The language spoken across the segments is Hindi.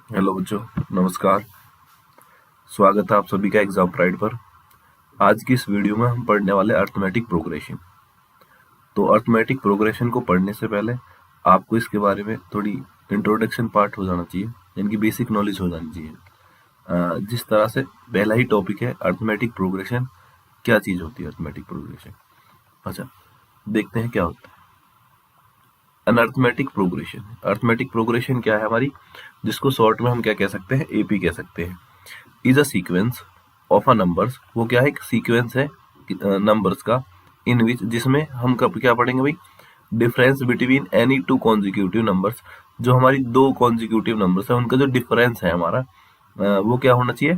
हेलो बच्चों, नमस्कार। स्वागत है आप सभी का एग्जाम प्राइड पर। आज की इस वीडियो में हम पढ़ने वाले अर्थमेटिक प्रोग्रेशन। तो अर्थमेटिक प्रोग्रेशन को पढ़ने से पहले आपको इसके बारे में थोड़ी इंट्रोडक्शन पार्ट हो जाना चाहिए, यानी कि बेसिक नॉलेज हो जानी चाहिए। जिस तरह से पहला ही टॉपिक है अर्थमेटिक प्रोग्रेशन, क्या चीज़ होती है अर्थमेटिक प्रोग्रेशन। अच्छा, देखते हैं क्या होता है अनअर्थमेटिक प्रोग्रेशन। अर्थमेटिक प्रोग्रेशन क्या है हमारी, जिसको शॉर्ट में हम क्या कह सकते हैं, एपी कह सकते हैं। Is a sequence of a numbers, वो क्या है, एक सीक्वेंस है नंबर्स का, इन विच, जिसमें हम कब क्या पढ़ेंगे भाई, difference between any two consecutive numbers. जो हमारी दो कॉन्जिक्यूटिव नंबर्स है उनका जो डिफरेंस है हमारा, वो क्या होना चाहिए,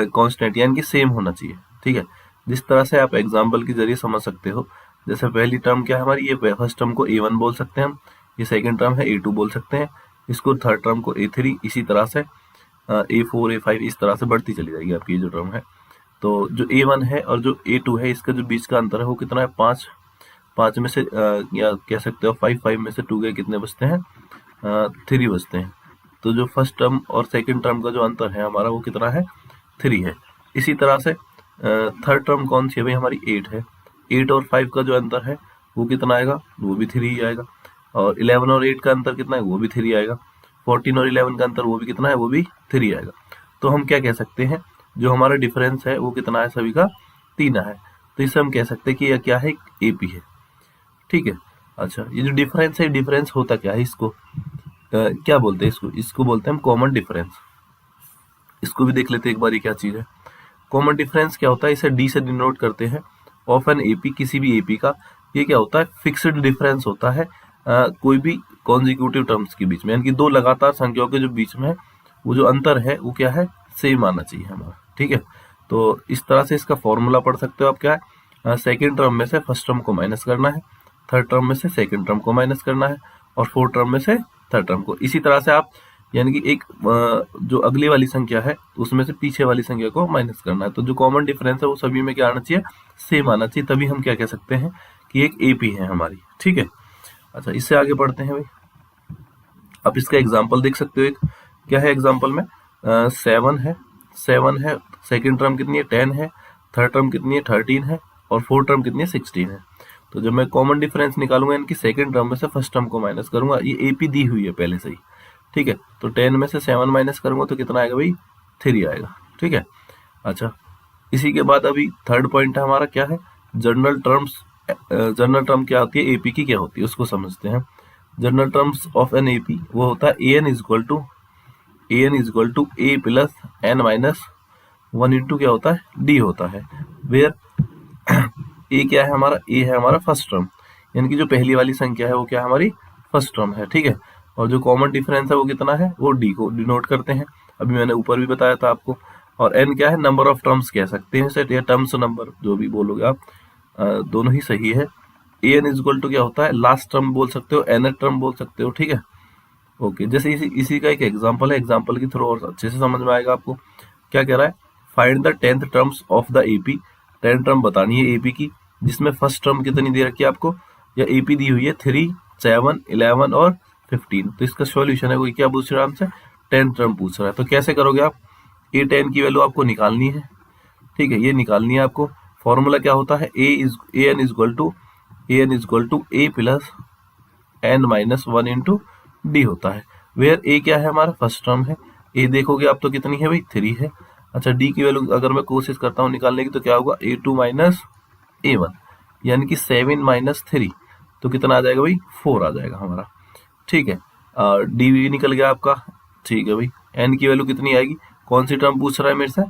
कांस्टेंट, यानी कि सेम होना चाहिए। ठीक है, जिस तरह से आप एग्जाम्पल के जरिए समझ सकते हो। जैसे पहली टर्म क्या है हमारी, ये फर्स्ट टर्म को A1 बोल सकते हैं हम, ये सेकंड टर्म है A2 बोल सकते हैं, इसको थर्ड टर्म को A3, इसी तरह से A4 A5 इस तरह से बढ़ती चली जाएगी आपकी ये जो टर्म है। तो जो A1 है और जो A2 है, इसका जो बीच का अंतर है वो कितना है, 5। 5 में से या कह सकते हो 5 में से 2 गए, कितने बचते हैं, 3 बचते हैं। तो जो फर्स्ट टर्म और सेकंड टर्म का जो अंतर है हमारा वो कितना है, 3 है। इसी तरह से थर्ड टर्म कौन सी है भाई, हमारी 8 है। 8 और 5 का जो अंतर है वो कितना आएगा, वो भी 3 ही आएगा। और 11 और 8 का अंतर कितना है, वो भी 3 आएगा। 14 और 11 का अंतर वो भी कितना है, वो भी 3 आएगा। तो हम क्या कह सकते हैं, जो हमारा डिफरेंस है वो कितना है, सभी का 3 है। तो इससे हम कह सकते हैं कि यह क्या है, एपी है। ठीक है। अच्छा, ये जो डिफरेंस है, डिफरेंस होता क्या है, इसको क्या बोलते हैं, इसको बोलते हैं हम कॉमन डिफरेंस। इसको भी देख लेते हैं एक बार, ये क्या चीज है। कॉमन डिफरेंस क्या होता है, इसे डी से डिनोट करते हैं। ऑफ एन एपी, किसी भी एपी का, ये क्या होता है, फिक्स्ड डिफरेंस होता है कोई भी कॉन्जिक्यूटिव टर्म्स के बीच में, यानी कि दो लगातार संख्याओं के जो बीच में वो जो अंतर है वो क्या है, सेम आना चाहिए हमारा। ठीक है, तो इस तरह से इसका फॉर्मूला पढ़ सकते हो आप, क्या है, सेकेंड टर्म में से फर्स्ट टर्म को माइनस करना है, थर्ड टर्म में से सेकेंड टर्म को माइनस करना है, और फोर्थ टर्म में से थर्ड टर्म को। इसी तरह से आप, यानी कि एक जो अगली वाली संख्या है उसमें से पीछे वाली संख्या को माइनस करना है। तो जो कॉमन डिफरेंस है वो सभी में क्या आना चाहिए, सेम आना चाहिए, तभी हम क्या कह सकते हैं कि एक एपी है हमारी। ठीक है। अच्छा, इससे आगे बढ़ते हैं भाई। आप इसका एग्जाम्पल देख सकते हो, एक क्या है एग्जाम्पल में, 7 है। 7 है, सेकेंड टर्म कितनी है, 10 है, थर्ड टर्म कितनी है, 13 है, और फोर्थ टर्म कितनी है, 16 है। तो जब मैं कॉमन डिफरेंस निकालूंगा इनकी, सेकेंड टर्म में से फर्स्ट टर्म को माइनस करूंगा, ये एपी दी हुई है पहले से ही। ठीक है, तो 10 में से 7 माइनस करूंगा तो कितना आएगा भाई, 3 आएगा। ठीक है। अच्छा, इसी के बाद अभी थर्ड पॉइंट है हमारा, क्या है, जनरल टर्म्स। जनरल टर्म क्या होती है, एपी की क्या होती है, उसको समझते हैं। General terms of an AP वो होता है a n is equal to a plus n minus 1 into क्या होता है, डी होता है। वेयर ए क्या है हमारा, ए है हमारा फर्स्ट टर्म, यानी कि जो पहली वाली संख्या है वो क्या है, हमारी फर्स्ट टर्म है। ठीक है, और जो कॉमन डिफरेंस है वो कितना है, वो डी को डिनोट करते हैं, अभी मैंने ऊपर भी बताया था आपको। और एन क्या है, नंबर ऑफ टर्म्स कह सकते हैं सेट, या टर्म्स नंबर, जो भी बोलोगे आप, दोनों ही सही है। A n is equal to क्या होता है, लास्ट टर्म बोल सकते हो, एन टर्म बोल सकते हो। ठीक है, ओके। जैसे इसी का एक एग्जांपल है, एग्जांपल के थ्रू और अच्छे से समझ में आएगा आपको। क्या कह रहा है, find the 10th terms of the AP. 10 term बतानी है एपी की, जिसमें फर्स्ट टर्म कितनी दे रखी है आपको, या एपी दी हुई है 3, 7, 11 और 15। तो इसका सॉल्यूशन है, कोई क्या पूछ रहा है हमसे, 10 टर्म पूछ रहा है। तो कैसे करोगे आप, ए 10 की वैल्यू आपको निकालनी है। ठीक है, ये निकालनी है आपको। फॉर्मूला क्या होता है, a n is equal to a plus n minus 1 into d होता है। वेयर ए क्या है, हमारा फर्स्ट टर्म है। ए देखोगे आप तो कितनी है भाई, 3 है। अच्छा, डी की वैल्यू अगर मैं कोशिश करता हूँ निकालने की, तो क्या होगा, A2 माइनस A1, यानी कि 7 माइनस 3, तो कितना आ जाएगा भाई, 4 आ जाएगा हमारा। ठीक है, डी भी निकल गया आपका। ठीक है भाई, एन की वैल्यू कितनी आएगी, कौन सी टर्म पूछ रहा है मेरे से,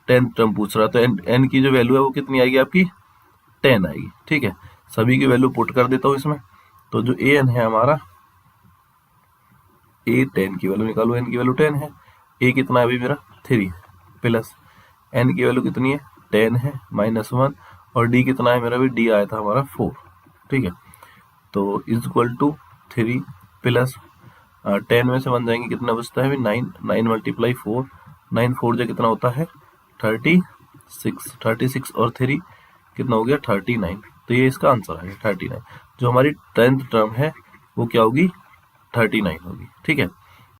10th टर्म पूछ रहा है, तो एन की जो वैल्यू है वो कितनी आएगी आपकी, 10 आएगी। ठीक है, सभी की वैल्यू पुट कर देता हूँ इसमें। तो जो ए एन है हमारा, ए 10 की वैल्यू निकालो, एन की वैल्यू 10 है। ए कितना है अभी मेरा, 3 है, प्लस एन की वैल्यू कितनी है, 10 है, माइनस 1, और डी कितना है मेरा, भी डी आया था हमारा 4। ठीक है, तो इज इक्वल टू 3 प्लस 10 में से 1 जाएंगे, कितना बचता है, 9। 9 मल्टीप्लाई 4, 9 4 जो कितना होता है, 36। 36 और 3 कितना हो गया, 39। तो ये इसका आंसर है 39। जो हमारी 10th टर्म है वो क्या होगी, 39 होगी। ठीक है,